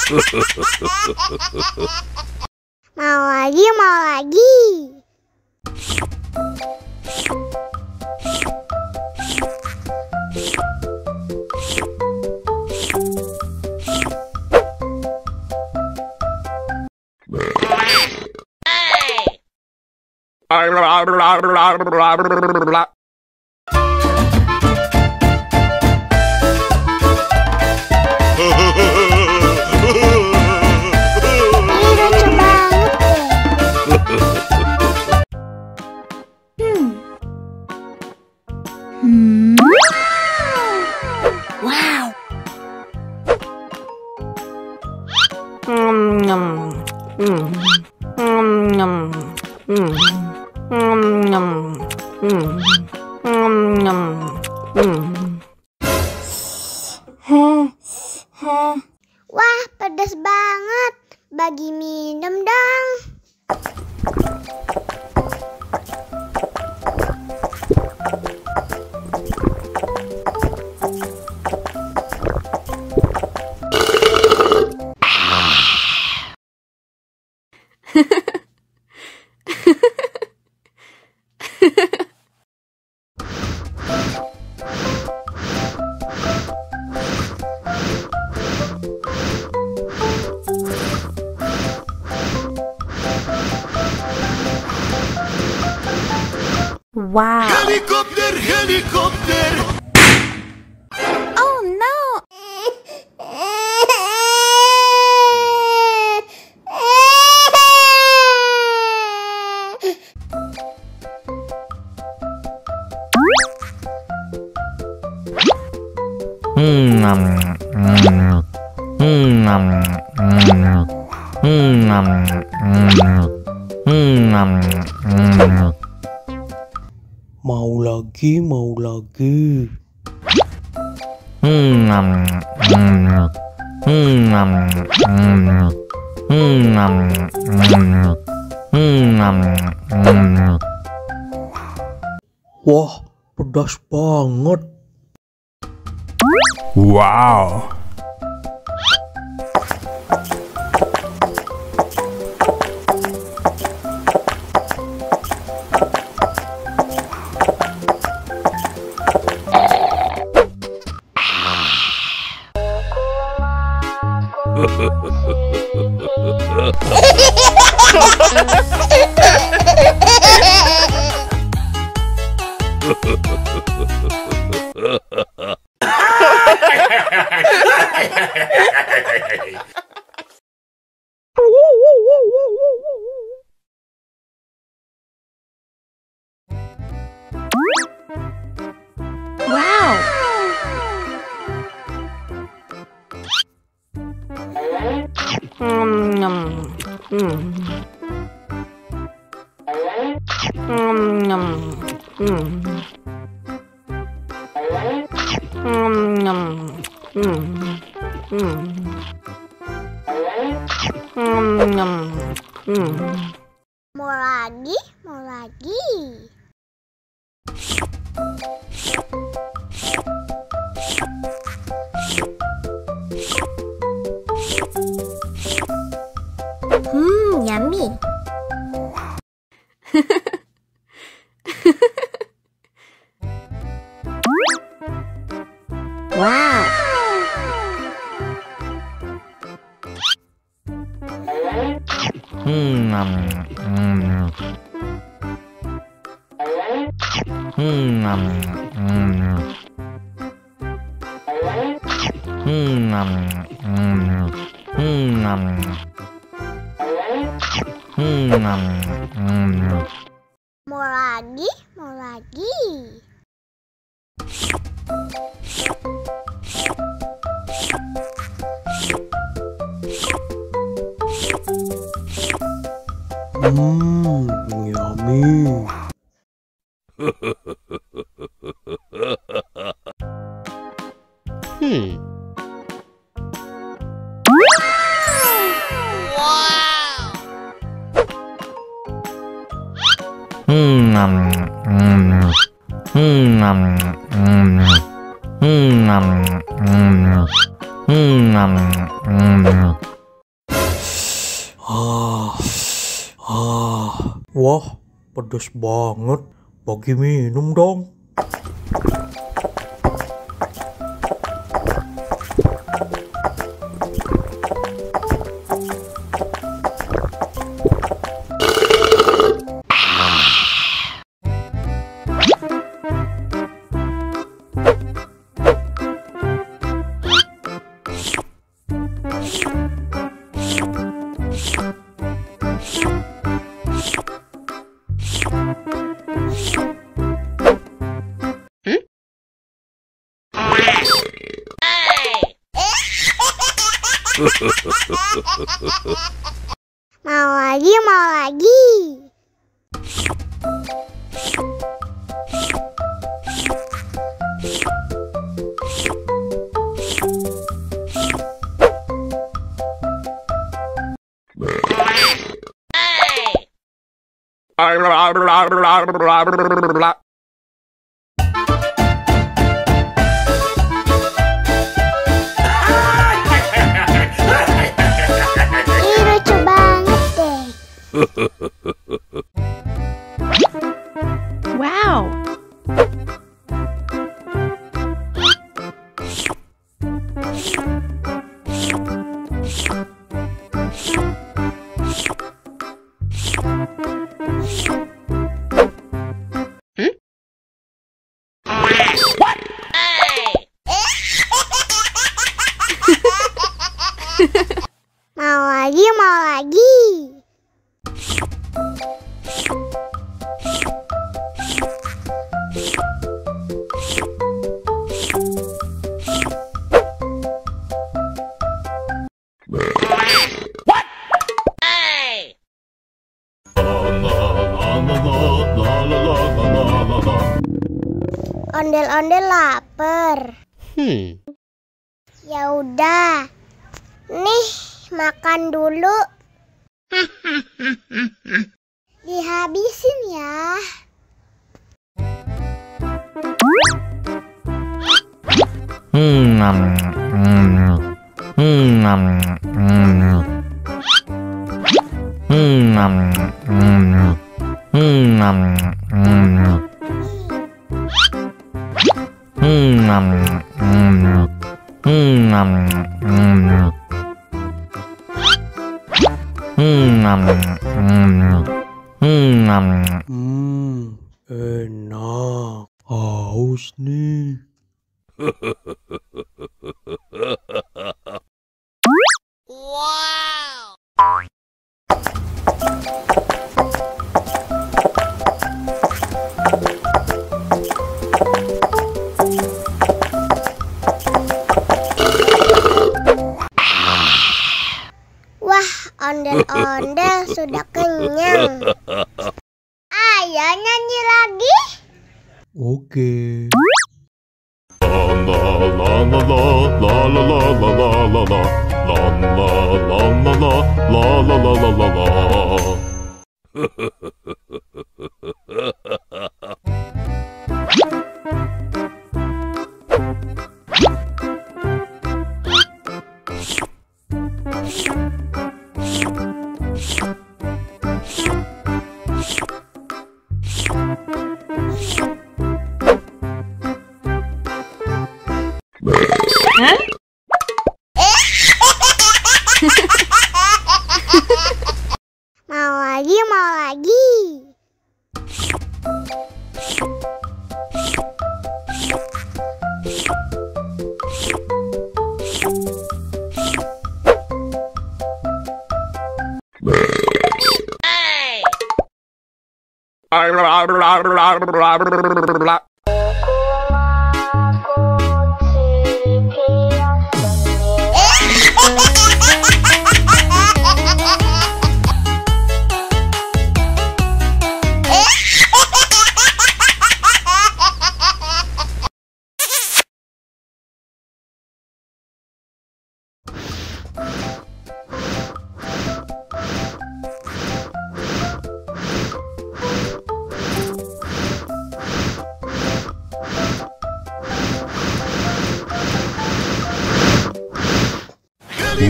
Mau lagi, mau lagi. Wow. Wah, pedas banget. Bagi minum dong. Wow. Helikopter, helikopter. Oh no. Mau lagi, mau lagi. Wah, pedas banget. Wow. Wow. Mau lagi, mau lagi. Yummy. Wow. Mau lagi, mau lagi. Yummy. Wah, pedas banget. Bagi minum dong. Mau lagi, mau lagi. Ih, lucu banget deh. Wow. Mau lagi, mau lagi. Ondel-ondel lapar. Ya udah. Nih, makan dulu. Dihabisin ya. Enak. Haus nih. Wah, ondel-ondel sudah kenyang. Ayo nyanyi lagi. Oke. Mau lagi, mau lagi.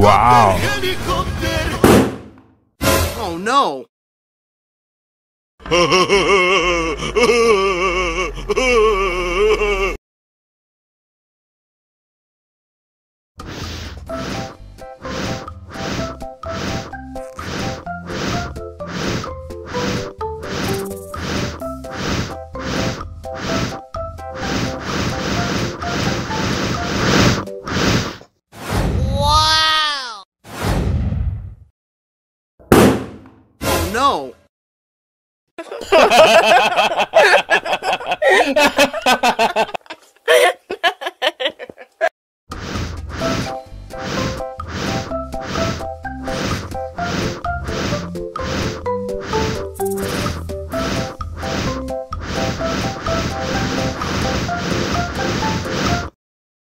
Wow. Helikopter. no! No!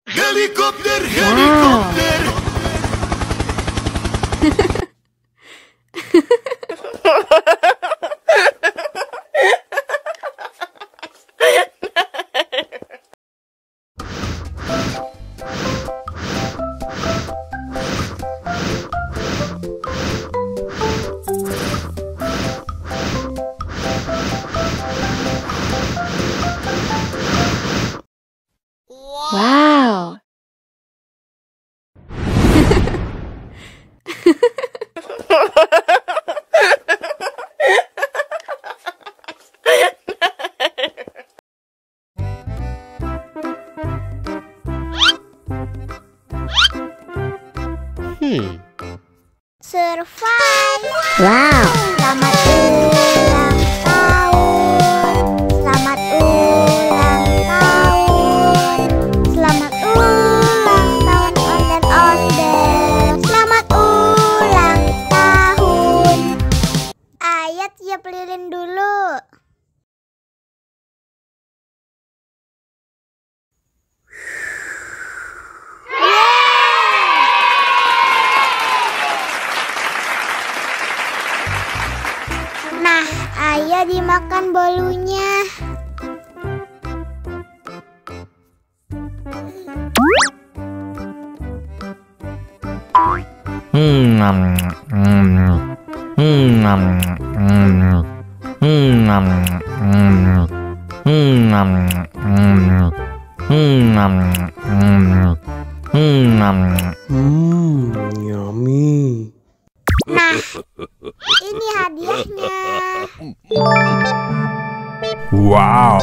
Helikopter, helikopter! Wow. Survive. Wow. Selamat ulang tahun. Selamat ulang tahun. Selamat ulang tahun ondel-ondel. Selamat ulang tahun. Ayat tiup lilin dulu. Nah, ayah dimakan bolunya. Yummy. Nah, ini hadiahnya. Wow!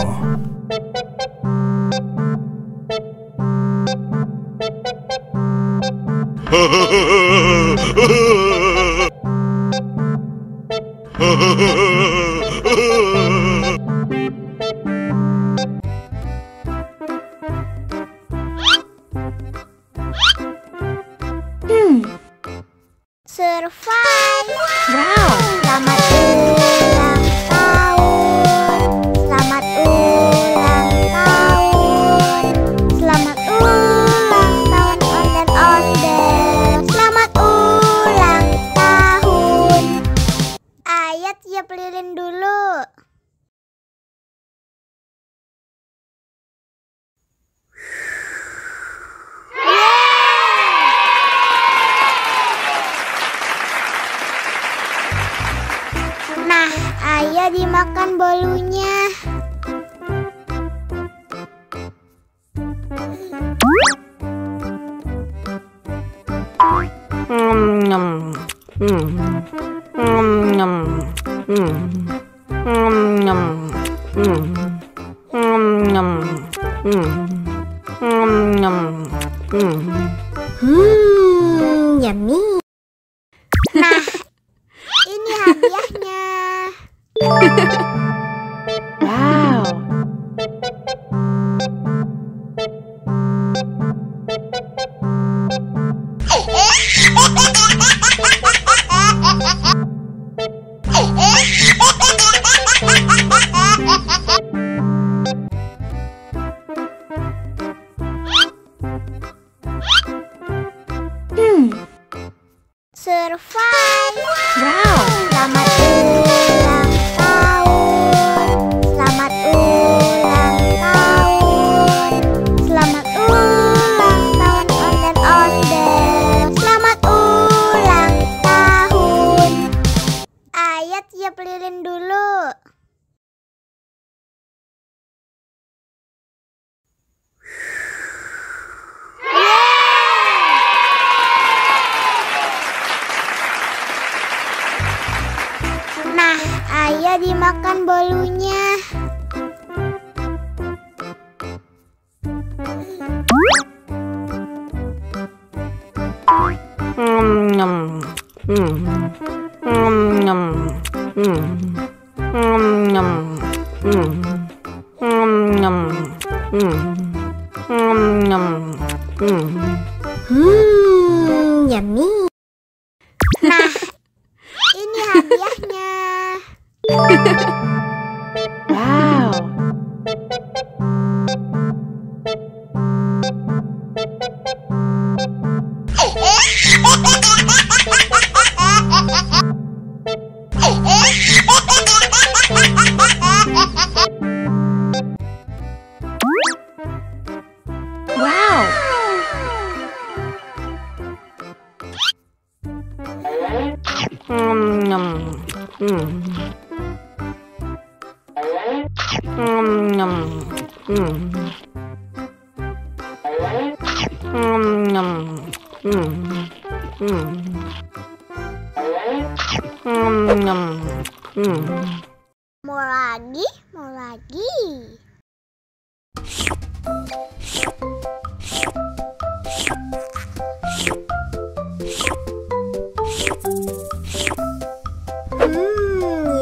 Survive. Wow. Selamat ulang tahun. Selamat ulang tahun. Selamat ulang tahun ondel-ondel. Selamat ulang tahun. Ayat tiup lilin dulu. Nah, ayah dimakan bolunya. Yummy. Nah, ini hadiahnya. Wow. Survive. Wow. Selamat ulang tahun. Selamat ulang tahun. Selamat ulang tahun ondel-ondel. Selamat ulang tahun. Udah dimakan bolunya. Yummy. Nah, ini hadiahnya. Wow. Wow. Mau lagi, mau lagi.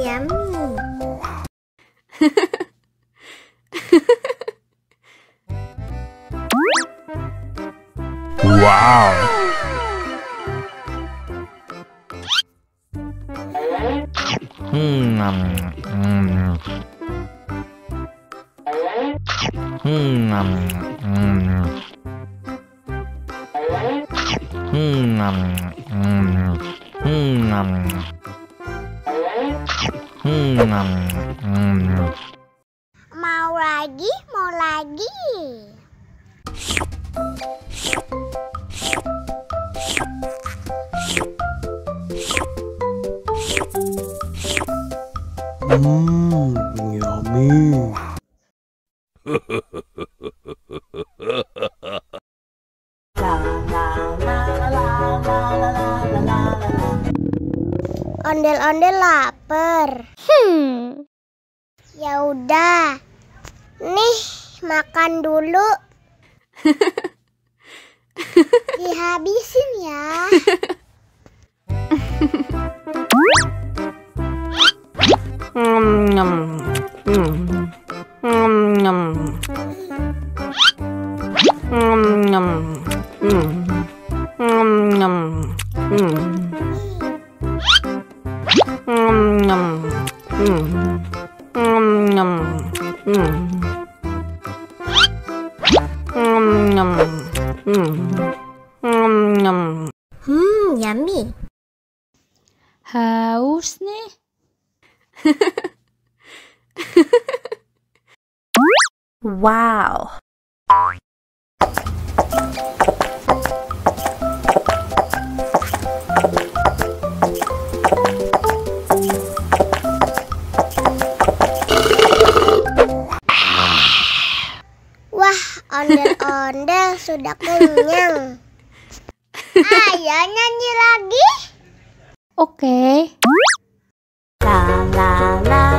Yummy. Wow. Mau lagi, mau lagi. Yummy. Ondel-ondel lapar. Ya udah. Nih, makan dulu. Dihabisin ya. Yummy. Haus nih. Wow. Wah, ondel-ondel sudah kenyang. Ayo nyanyi lagi. Oke. La la la